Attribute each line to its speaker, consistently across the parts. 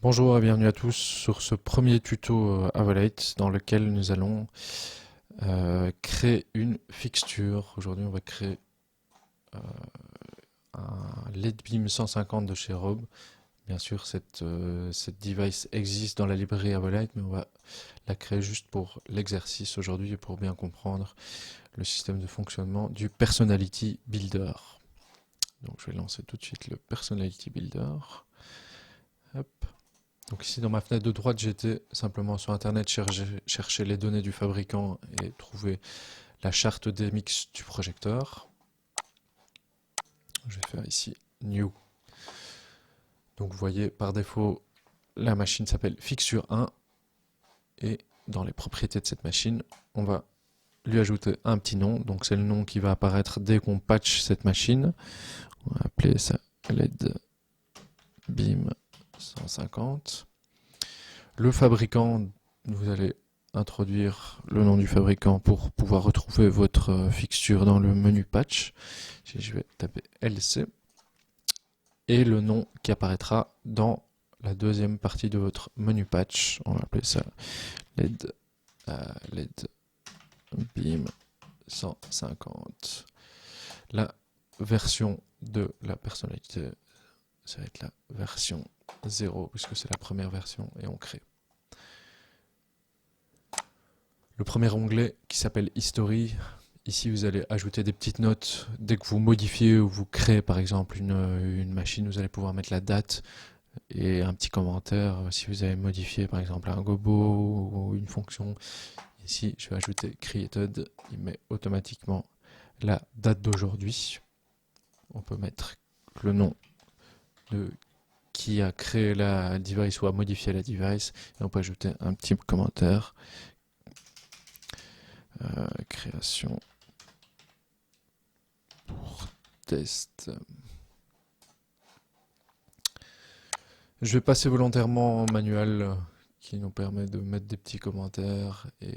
Speaker 1: Bonjour et bienvenue à tous sur ce premier tuto Avolate dans lequel nous allons créer une fixture. Aujourd'hui, on va créer euh, un LED beam 150 de chez Robe. Bien sûr, cette device existe dans la librairie Avolate, mais on va la créer juste pour l'exercice aujourd'hui et pour bien comprendre le système de fonctionnement du Personality Builder. Donc, je vais lancer tout de suite le Personality Builder. Hop. Donc ici dans ma fenêtre de droite, j'étais simplement sur internet chercher les données du fabricant et trouver la charte des mix du projecteur. Je vais faire ici New. Donc vous voyez par défaut la machine s'appelle Fixture 1 et dans les propriétés de cette machine, on va lui ajouter un petit nom. Donc c'est le nom qui va apparaître dès qu'on patch cette machine. On va appeler ça LED Beam 150. Le fabricant, vous allez introduire le nom du fabricant pour pouvoir retrouver votre fixture dans le menu patch. Je vais taper LC et le nom qui apparaîtra dans la deuxième partie de votre menu patch. On va appeler ça LED, LED Beam 150. La version de la personnalité, ça va être la version 0 puisque c'est la première version et on crée. Le premier onglet qui s'appelle History. Ici, vous allez ajouter des petites notes. Dès que vous modifiez ou vous créez par exemple une machine, vous allez pouvoir mettre la date et un petit commentaire. Si vous avez modifié par exemple un gobo ou une fonction, ici je vais ajouter created. Il met automatiquement la date d'aujourd'hui. On peut mettre le nom de qui a créé la device ou a modifié la device. Et on peut ajouter un petit commentaire. Création pour test. Je vais passer volontairement en manuel qui nous permet de mettre des petits commentaires et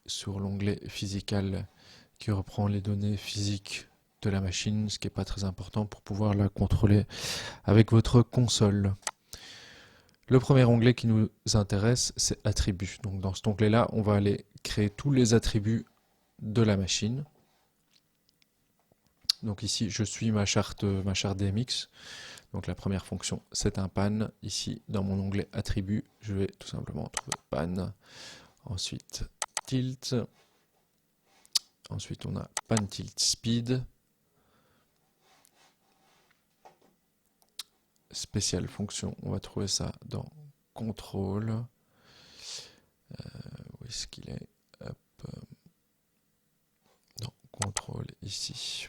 Speaker 1: sur l'onglet physical qui reprend les données physiques de la machine, ce qui n'est pas très important pour pouvoir la contrôler avec votre console. Le premier onglet qui nous intéresse, c'est attributs. Donc dans cet onglet-là, on va aller créer tous les attributs de la machine. Donc ici, je suis ma charte DMX. Donc la première fonction, c'est un pan. Ici, dans mon onglet attributs, je vais tout simplement trouver pan. Ensuite, tilt. Ensuite, on a pan tilt speed. Spéciale fonction, on va trouver ça dans contrôle. Où est-ce qu'il est, Hop. Dans contrôle, ici.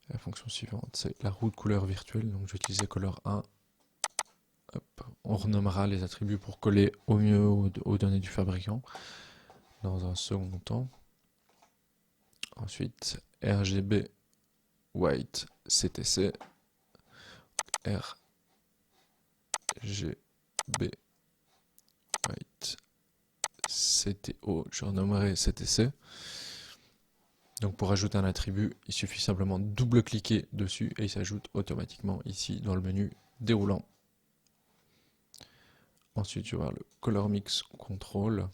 Speaker 1: La fonction suivante, c'est la roue de couleur virtuelle. Donc, je vais utiliser color 1. Hop. On renommera les attributs pour coller au mieux aux données du fabricant dans un second temps. Ensuite, RGB White CTC. RGB White CTO, je renommerai CTC. Donc pour ajouter un attribut, il suffit simplement de double-cliquer dessus et il s'ajoute automatiquement ici dans le menu déroulant. Ensuite, je vais voir le Color Mix Control.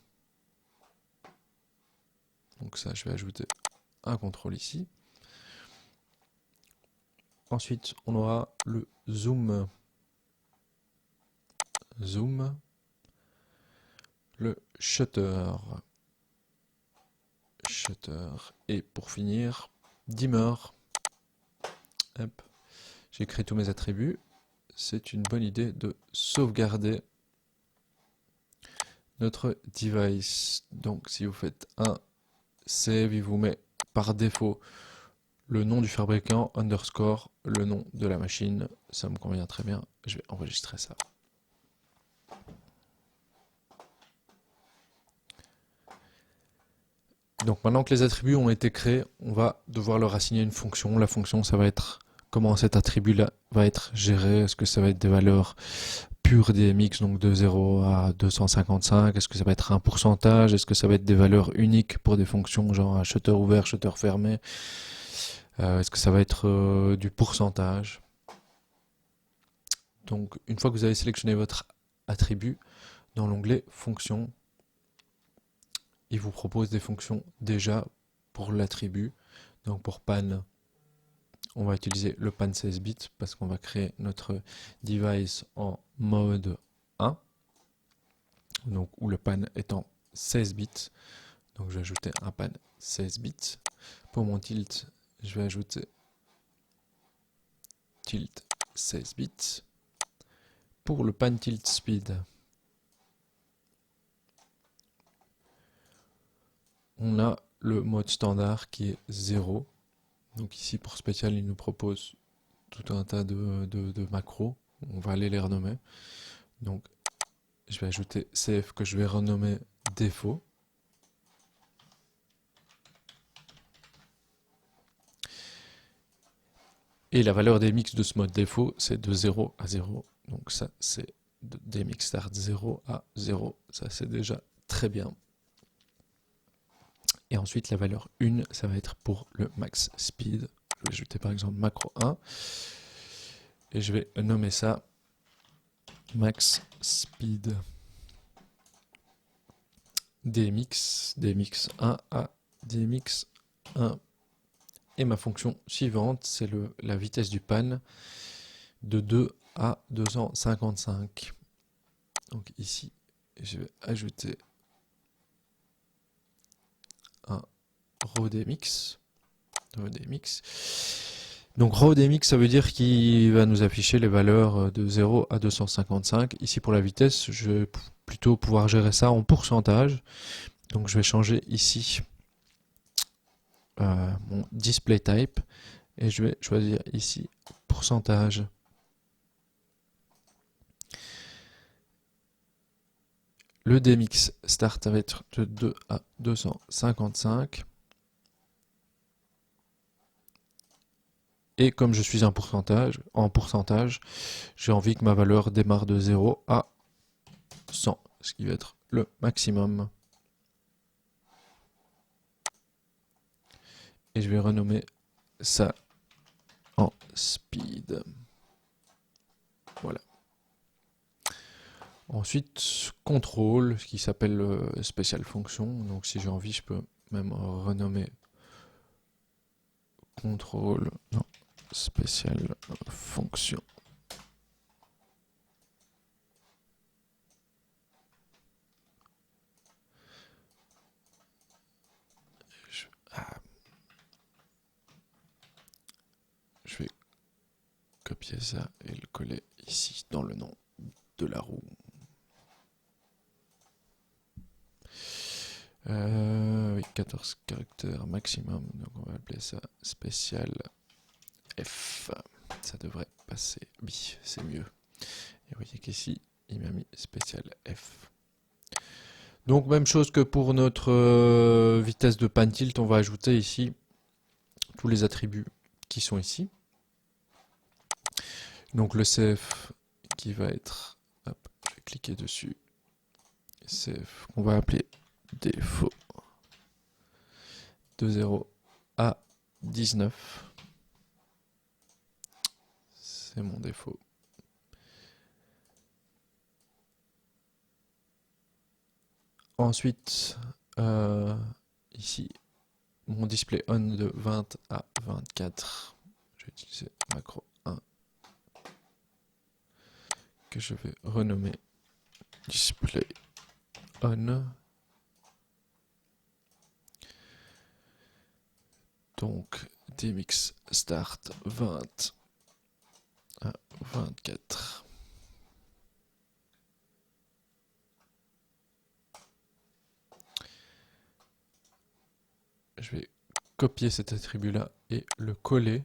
Speaker 1: Donc ça, je vais ajouter un contrôle ici. Ensuite, on aura le Zoom. Zoom. Le Shutter. Shutter. Et pour finir, Dimmer. Hop. J'ai créé tous mes attributs. C'est une bonne idée de sauvegarder notre device. Donc si vous faites un save, il vous met par défaut le nom du fabricant, underscore, le nom de la machine. Ça me convient très bien. Je vais enregistrer ça. Donc maintenant que les attributs ont été créés, on va devoir leur assigner une fonction. La fonction, ça va être comment cet attribut-là va être géré. Est-ce que ça va être des valeurs pures DMX, donc de 0 à 255? Est-ce que ça va être un pourcentage? Est-ce que ça va être des valeurs uniques pour des fonctions genre un shutter ouvert, shutter fermé? Est-ce que ça va être du pourcentage? Donc une fois que vous avez sélectionné votre attribut, dans l'onglet Fonctions, il vous propose des fonctions déjà pour l'attribut. Donc pour pan, on va utiliser le pan 16 bits parce qu'on va créer notre device en mode 1, donc où le pan est en 16 bits. Donc je vais ajouter un pan 16 bits. Pour mon tilt, je vais ajouter tilt 16 bits. Pour le pan tilt speed, on a le mode standard qui est 0. Donc ici pour spécial, il nous propose tout un tas de macros. On va aller les renommer. Donc je vais ajouter CF que je vais renommer défaut. Et la valeur des mix de ce mode défaut, c'est de 0 à 0. Donc ça, c'est des mix start 0 à 0. Ça, c'est déjà très bien. Et ensuite, la valeur 1, ça va être pour le max speed. Je vais ajouter par exemple macro 1. Et je vais nommer ça max speed dmx 1 à dmx 1. Et ma fonction suivante, c'est la vitesse du pan de 2 à 255. Donc ici, je vais ajouter un RAWDMX. Donc RAWDMX, ça veut dire qu'il va nous afficher les valeurs de 0 à 255. Ici pour la vitesse, je vais plutôt pouvoir gérer ça en pourcentage. Donc je vais changer ici mon display type et je vais choisir ici pourcentage. Le DMX start va être de 2 à 255. Et comme je suis en pourcentage, j'ai envie que ma valeur démarre de 0 à 100, ce qui va être le maximum. Et je vais renommer ça en speed. Voilà. Ensuite, contrôle, ce qui s'appelle special function. Donc si j'ai envie, je peux même renommer contrôle, non, special function. Je vais copier ça et le coller ici dans le nom de la roue. Oui, 14 caractères maximum, donc on va appeler ça spécial F. Ça devrait passer, oui, c'est mieux. Et vous voyez qu'ici, il m'a mis spécial F. Donc même chose que pour notre vitesse de pan tilt, on va ajouter ici tous les attributs qui sont ici. Donc le CF qui va être, hop, je vais cliquer dessus, CF qu'on va appeler défaut de 0 à 19. C'est mon défaut. Ensuite, ici, mon display on de 20 à 24. Je vais utiliser macro 1 que je vais renommer display on. Donc dmx start 20 à 24. Je vais copier cet attribut-là et le coller.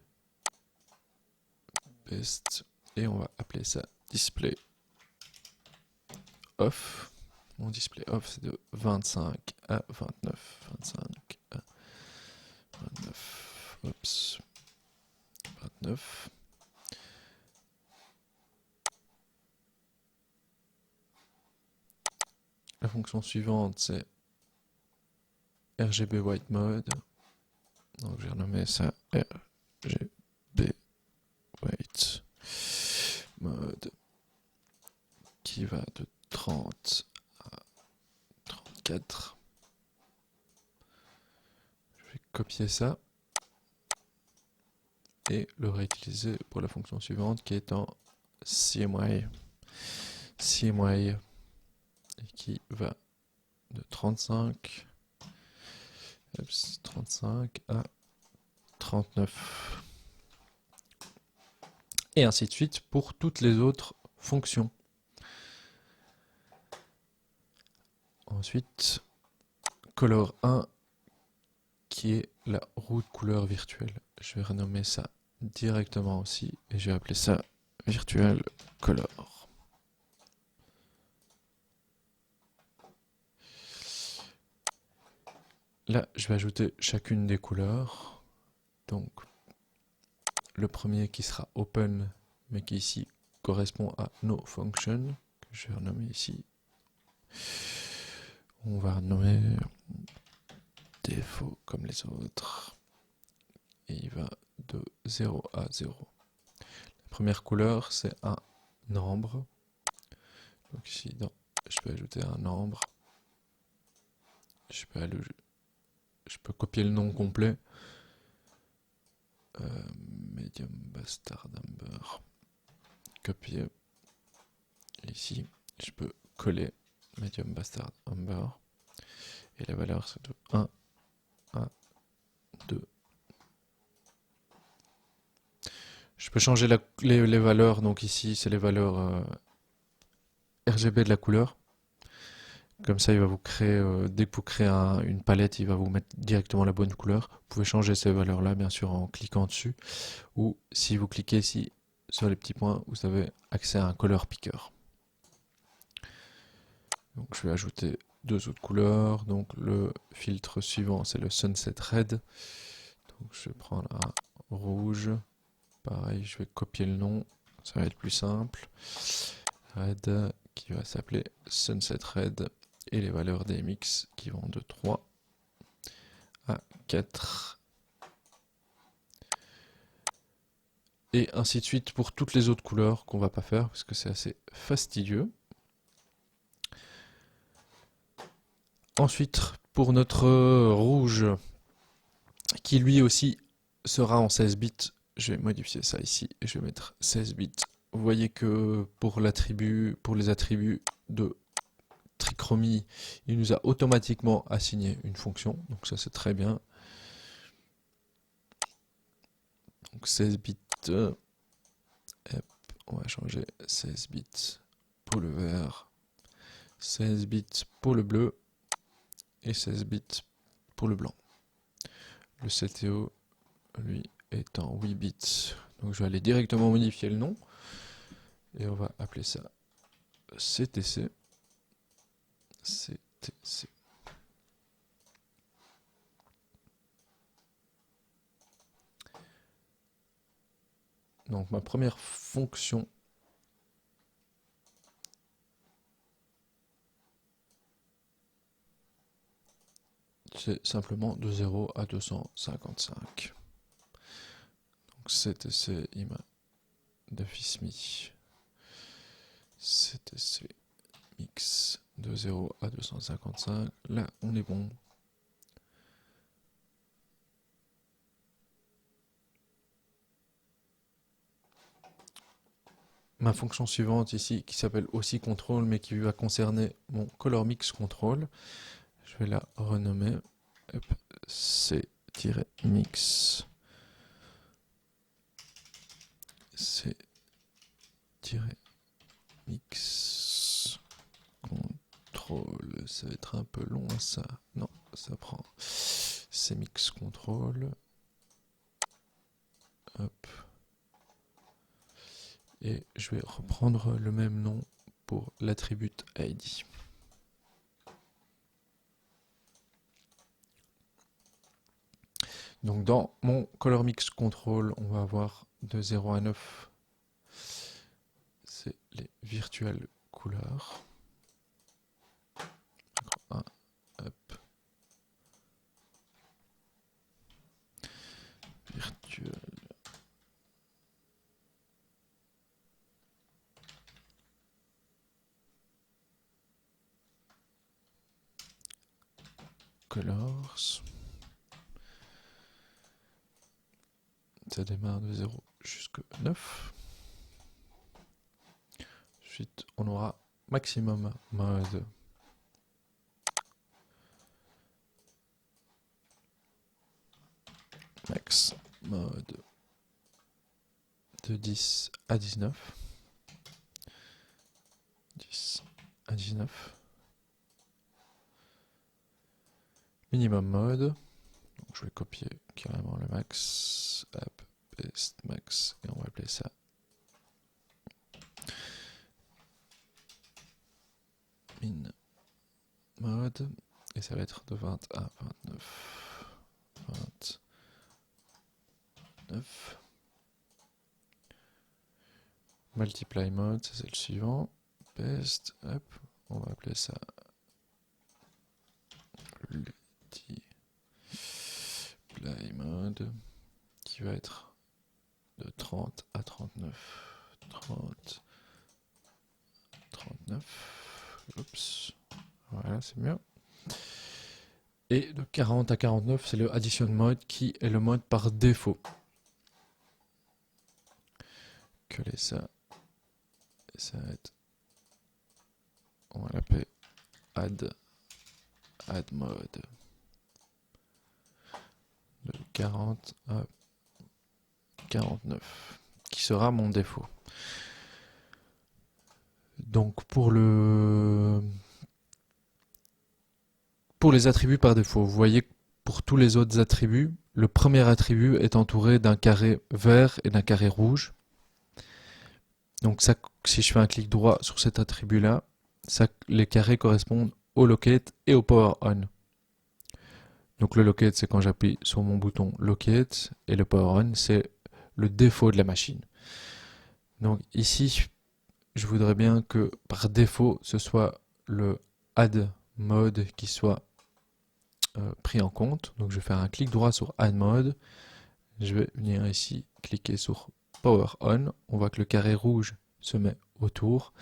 Speaker 1: Paste. Et on va appeler ça display off. Mon display off, c'est de 25 à 29. 25 à 29. Oups. 29. La fonction suivante, c'est RGB white mode. Donc j'ai renommé ça RGB white mode. qui va de 30 à 34. Je vais copier ça et le réutiliser pour la fonction suivante qui est en CMY. CMY et qui va de 35, 35 à 39. Et ainsi de suite pour toutes les autres fonctions. Ensuite, color 1 qui est la roue de couleur virtuelle. Je vais renommer ça directement aussi et je vais appeler ça virtual color. Là, je vais ajouter chacune des couleurs. Donc, le premier qui sera open, mais qui ici correspond à no function, que je vais renommer ici. On va renommer défaut comme les autres. Et il va de 0 à 0. La première couleur, c'est un nombre. Donc ici, je peux ajouter un nombre. Je peux copier le nom complet. Medium bastard amber. Copier. Ici, je peux coller medium bastard amber. Et la valeur, c'est de 1 à 2. Je peux changer les valeurs. Donc ici, c'est les valeurs RGB de la couleur. Comme ça, il va vous créer, dès que vous créez une palette, il va vous mettre directement la bonne couleur. Vous pouvez changer ces valeurs-là, bien sûr, en cliquant dessus. Ou si vous cliquez ici sur les petits points, vous avez accès à un color picker. Donc, je vais ajouter deux autres couleurs. Donc, le filtre suivant, c'est le Sunset Red. Donc, je vais prendre un rouge. Pareil, je vais copier le nom. Ça va être plus simple. Red, qui va s'appeler Sunset Red. Et les valeurs des mix qui vont de 3 à 4. Et ainsi de suite pour toutes les autres couleurs qu'on va pas faire parce que c'est assez fastidieux. Ensuite, pour notre rouge, qui lui aussi sera en 16 bits, je vais modifier ça ici et je vais mettre 16 bits. Vous voyez que pour les attributs de trichromie, il nous a automatiquement assigné une fonction, donc ça c'est très bien. Donc 16 bits, on va changer 16 bits pour le vert, 16 bits pour le bleu et 16 bits pour le blanc. Le CTO, lui, est en 8 bits. Donc je vais aller directement modifier le nom et on va appeler ça CTC. CTC. Donc ma première fonction c'est simplement de 0 à 255. Donc CTC ima defismi. CTC mix de 0 à 255. Là, on est bon. Ma fonction suivante ici, qui s'appelle aussi contrôle, mais qui va concerner mon color mix control. Je vais la renommer C-mix. C-mix control. Ça va être un peu long ça. Non, ça prend. C-mix control. Hop. Et je vais reprendre le même nom pour l'attribut ID. Donc dans mon color mix control, on va avoir de 0 à 9, c'est les virtuelles couleurs. 1, hop. Virtuelle. colors. Ça démarre de 0 jusqu'à 9. Ensuite, on aura maximum mode. Max mode de 10 à 19. 10 à 19. Minimum mode. Donc je vais copier carrément le max. Hop, paste max. Et on va appeler ça min mode. Et ça va être de 20 à 29. 29. Multiply mode, c'est le suivant. Paste, hop, on va appeler ça multiply mode, qui va être de 30 à 39. 30, 39. Oups, voilà, c'est mieux. Et de 40 à 49, c'est le addition mode qui est le mode par défaut. Coller ça. Et ça va être, on va l'appeler add mode. De 40 à 49, qui sera mon défaut. Donc pour les attributs par défaut, vous voyez que pour tous les autres attributs, le premier attribut est entouré d'un carré vert et d'un carré rouge. Donc ça, si je fais un clic droit sur cet attribut-là, les carrés correspondent au locate et au power on. Donc le locate, c'est quand j'appuie sur mon bouton locate, et le power on, c'est le défaut de la machine. Donc ici, je voudrais bien que par défaut, ce soit le add mode qui soit pris en compte. Donc je vais faire un clic droit sur add mode. Je vais venir ici, cliquer sur power on. On voit que le carré rouge se met autour.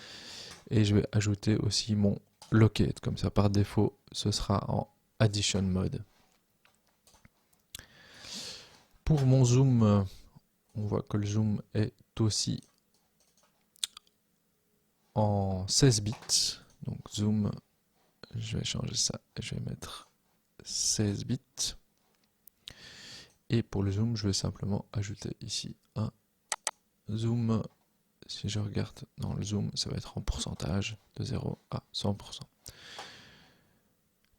Speaker 1: Et je vais ajouter aussi mon locate. Comme ça, par défaut, ce sera en addition mode. Pour mon zoom, on voit que le zoom est aussi en 16 bits. Donc zoom, je vais changer ça et je vais mettre 16 bits. Et pour le zoom, je vais simplement ajouter ici un zoom. Si je regarde dans le zoom, ça va être en pourcentage de 0 à 100%.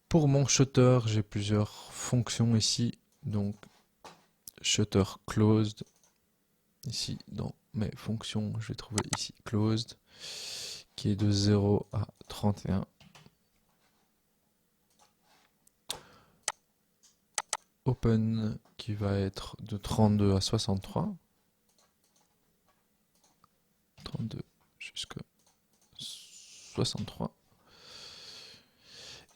Speaker 1: Pour mon shutter, j'ai plusieurs fonctions ici. Donc shutter closed. Ici, dans mes fonctions, je vais trouver ici closed, qui est de 0 à 31. Open, qui va être de 32 à 63. 32 jusqu'à 63.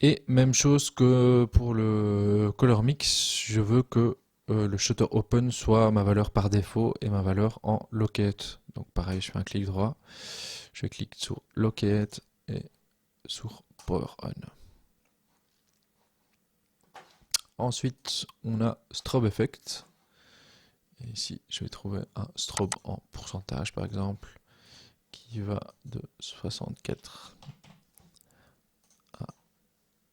Speaker 1: Et même chose que pour le color mix, je veux que le shutter open soit ma valeur par défaut et ma valeur en locate. Donc pareil, je fais un clic droit, je clique sur locate et sur power on. Ensuite, on a strobe effect. Et ici, je vais trouver un strobe en pourcentage, par exemple, qui va de 64 à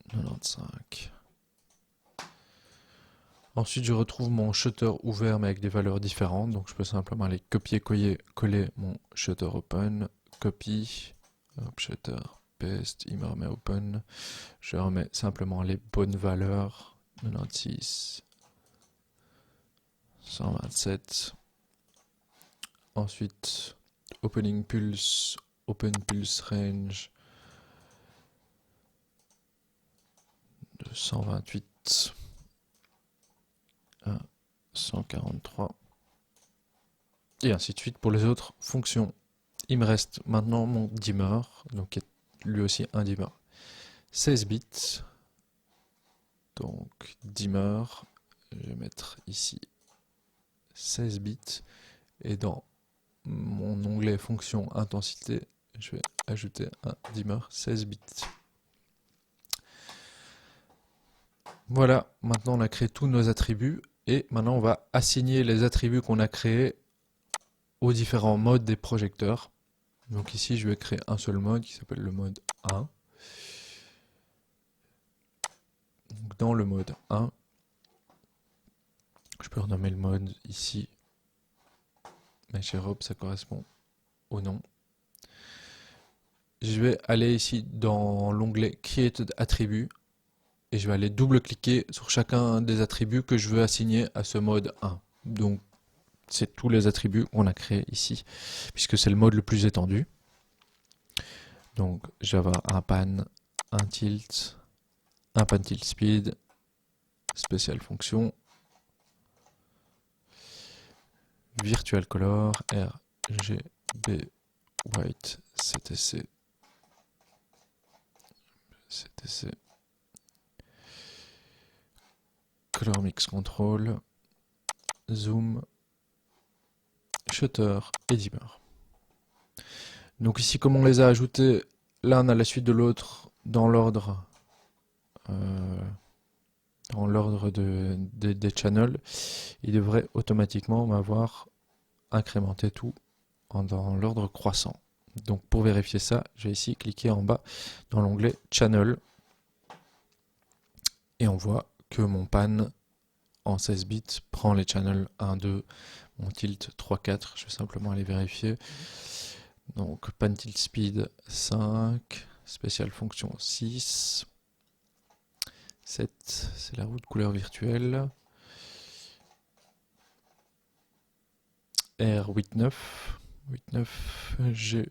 Speaker 1: 95. Ensuite, je retrouve mon shutter ouvert, mais avec des valeurs différentes. Donc, je peux simplement aller copier-coller mon shutter open, copie, hop, shutter, paste, il me remet open. Je remets simplement les bonnes valeurs. 96, 127. Ensuite, opening pulse, open pulse range de 128 à 143. Et ainsi de suite pour les autres fonctions. Il me reste maintenant mon dimmer, donc qui est lui aussi un dimmer. 16 bits. Donc dimmer, je vais mettre ici 16 bits. Et dans mon onglet fonction intensité, je vais ajouter un dimmer 16 bits. Voilà, maintenant on a créé tous nos attributs et maintenant on va assigner les attributs qu'on a créés aux différents modes des projecteurs. Donc ici je vais créer un seul mode qui s'appelle le mode 1. Donc dans le mode 1, je peux renommer le mode ici, mais chez Rob ça correspond au nom. Je vais aller ici dans l'onglet Created Attributes et je vais aller double-cliquer sur chacun des attributs que je veux assigner à ce mode 1. Donc c'est tous les attributs qu'on a créés ici, puisque c'est le mode le plus étendu. Donc je vais avoir un pan, un tilt, un pan tilt speed, spécial fonction, virtual color, RGB white, CTC, color mix control, zoom, shutter et dimmer. Donc ici, comme on les a ajoutés l'un à la suite de l'autre dans l'ordre des channels, il devrait automatiquement m'avoir incrémenté tout dans l'ordre croissant. Donc pour vérifier ça, je vais ici cliquer en bas dans l'onglet Channel et on voit que mon pan en 16 bits prend les channels 1, 2, mon tilt 3, 4. Je vais simplement aller vérifier. Donc pan tilt speed 5, spécial fonction 6, 7, c'est la roue de couleur virtuelle, R 8, 9, 8, 9, G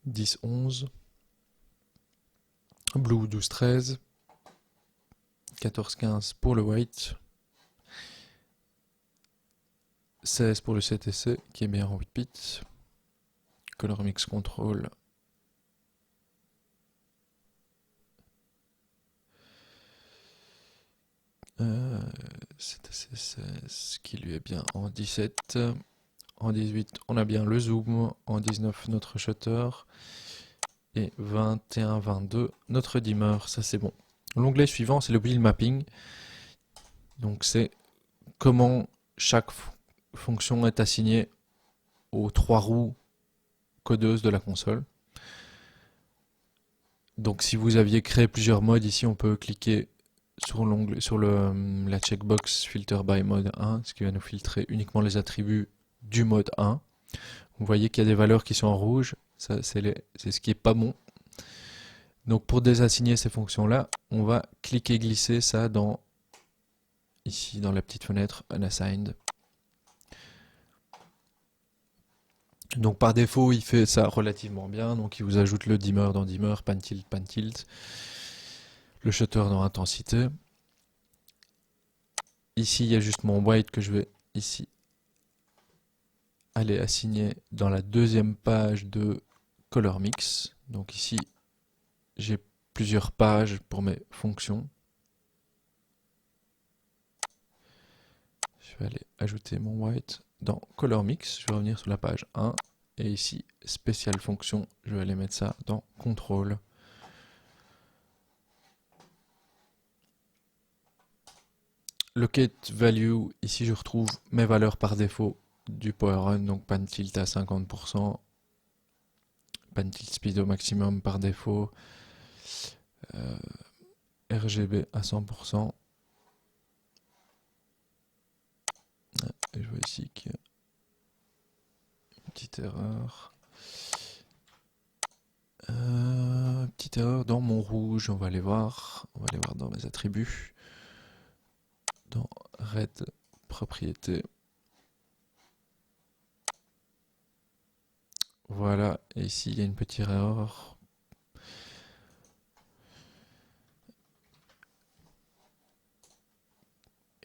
Speaker 1: 10, 11, blue 12, 13, 14, 15 pour le white, 16 pour le CTC qui est bien en 8 bits, color mix control, CTC 16 qui lui est bien en 17, en 18 on a bien le zoom, en 19 notre shutter, et 21, 22 notre dimmer, ça c'est bon. L'onglet suivant c'est le build mapping, donc c'est comment chaque fonction est assignée aux 3 roues codeuses de la console. Donc si vous aviez créé plusieurs modes, ici on peut cliquer sur l'onglet, sur la checkbox filter by mode 1, ce qui va nous filtrer uniquement les attributs du mode 1. Vous voyez qu'il y a des valeurs qui sont en rouge, ça c'est ce qui est pas bon. Donc pour désassigner ces fonctions-là, on va cliquer glisser ça dans ici dans la petite fenêtre Unassigned. Donc par défaut, il fait ça relativement bien. Donc il vous ajoute le dimmer dans dimmer, pan tilt, le shutter dans intensité. Ici, il y a juste mon white que je vais ici aller assigner dans la deuxième page de color mix. Donc ici, j'ai plusieurs pages pour mes fonctions. Je vais aller ajouter mon white dans color mix. Je vais revenir sur la page 1. Et ici, spécial fonction, je vais aller mettre ça dans contrôle. Locate value, ici je retrouve mes valeurs par défaut du power on, donc pan tilt à 50%, pan tilt speed au maximum par défaut, RGB à 100%. Et je vois ici qu'il y a une petite erreur. Petite erreur dans mon rouge, on va aller voir dans mes attributs. Dans red propriété. Voilà, et ici il y a une petite erreur.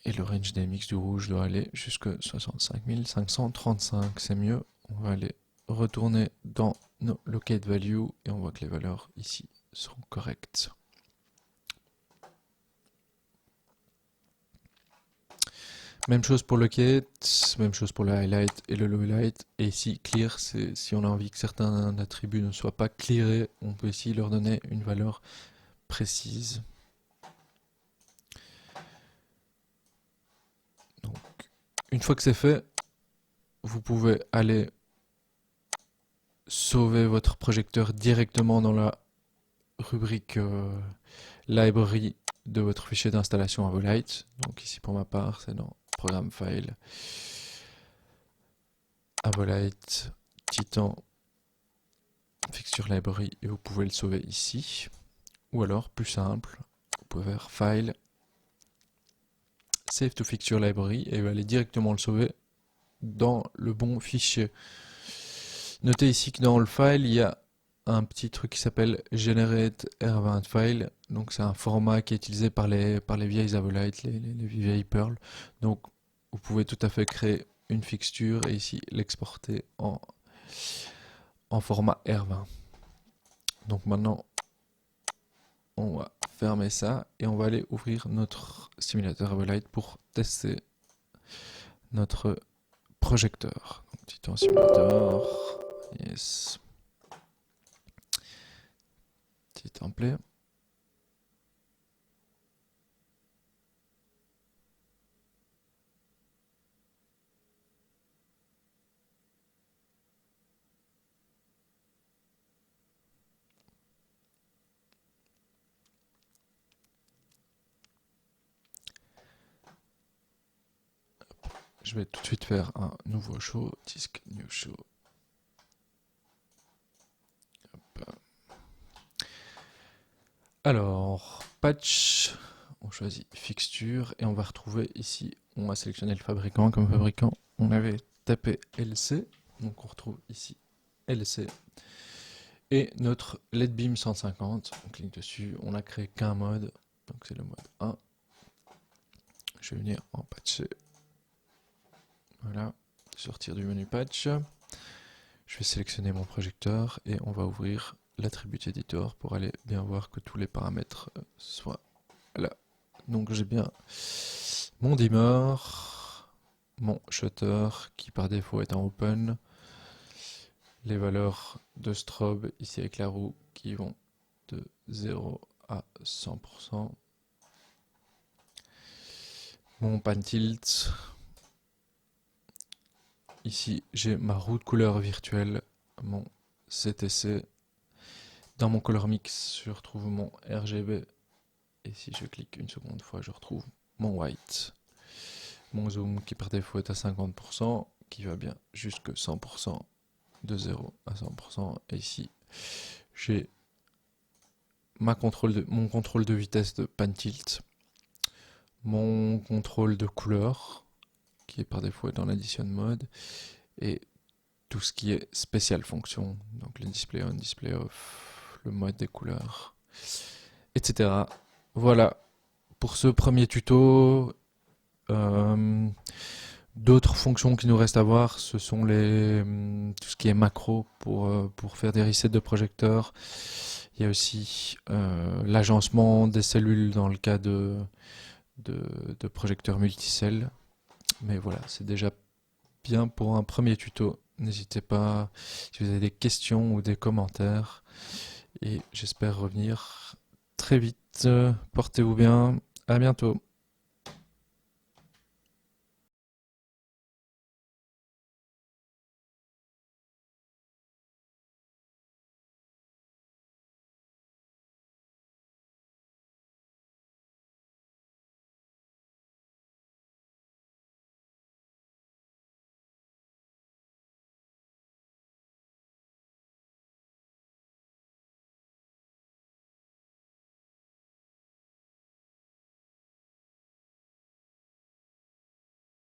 Speaker 1: Et le range DMX du rouge doit aller jusqu'à 65 535, c'est mieux. On va aller retourner dans nos locate value et on voit que les valeurs ici sont correctes. Même chose pour locate, même chose pour le highlight et le lowlight. Et ici, clear, c'est si on a envie que certains attributs ne soient pas clearés, on peut ici leur donner une valeur précise. Une fois que c'est fait, vous pouvez aller sauver votre projecteur directement dans la rubrique library de votre fichier d'installation Avolite. Donc ici pour ma part, c'est dans Programme File, Avolite, Titan, Fixture Library, et vous pouvez le sauver ici. Ou alors, plus simple, vous pouvez faire File, Save to Fixture Library, et vous allez directement le sauver dans le bon fichier. Notez ici que dans le file, il y a un petit truc qui s'appelle Generate R20 File. Donc c'est un format qui est utilisé par les vieilles Avolite, les vieilles Perl. Donc vous pouvez tout à fait créer une fixture et ici l'exporter en format R20. Donc maintenant, on va fermer ça et on va aller ouvrir notre simulateur Avolite pour tester notre projecteur. Donc, Titan Simulator, yes. Petit template. Je vais tout de suite faire un nouveau show, disk new show. Hop. Alors, patch, on choisit fixture et on va retrouver ici, on va sélectionner le fabricant. Comme fabricant, on avait tapé LC, donc on retrouve ici LC. Et notre LED beam 150, on clique dessus, on n'a créé qu'un mode, donc c'est le mode 1. Je vais venir en patcher. Voilà, sortir du menu patch. Je vais sélectionner mon projecteur et on va ouvrir l'attribut editor pour aller bien voir que tous les paramètres soient là. Donc j'ai bien mon dimmer, mon shutter qui par défaut est en open, les valeurs de strobe ici avec la roue qui vont de 0 à 100%, mon pan tilt. Ici, j'ai ma roue de couleur virtuelle, mon CTC. Dans mon color mix, je retrouve mon RGB. Et si je clique une seconde fois, je retrouve mon white. Mon zoom qui par défaut est à 50%, qui va bien jusque 100%, de 0 à 100%. Et ici, j'ai mon contrôle de vitesse de pan tilt, mon contrôle de couleur, qui est par défaut dans l'addition mode, et tout ce qui est spécial fonction, donc le display on, display off, le mode des couleurs, etc. Voilà pour ce premier tuto. D'autres fonctions qui nous restent à voir, ce sont tout ce qui est macro pour faire des resets de projecteurs. Il y a aussi l'agencement des cellules dans le cas de projecteurs multicelles. Mais voilà, c'est déjà bien pour un premier tuto. N'hésitez pas si vous avez des questions ou des commentaires. Et j'espère revenir très vite. Portez-vous bien. À bientôt.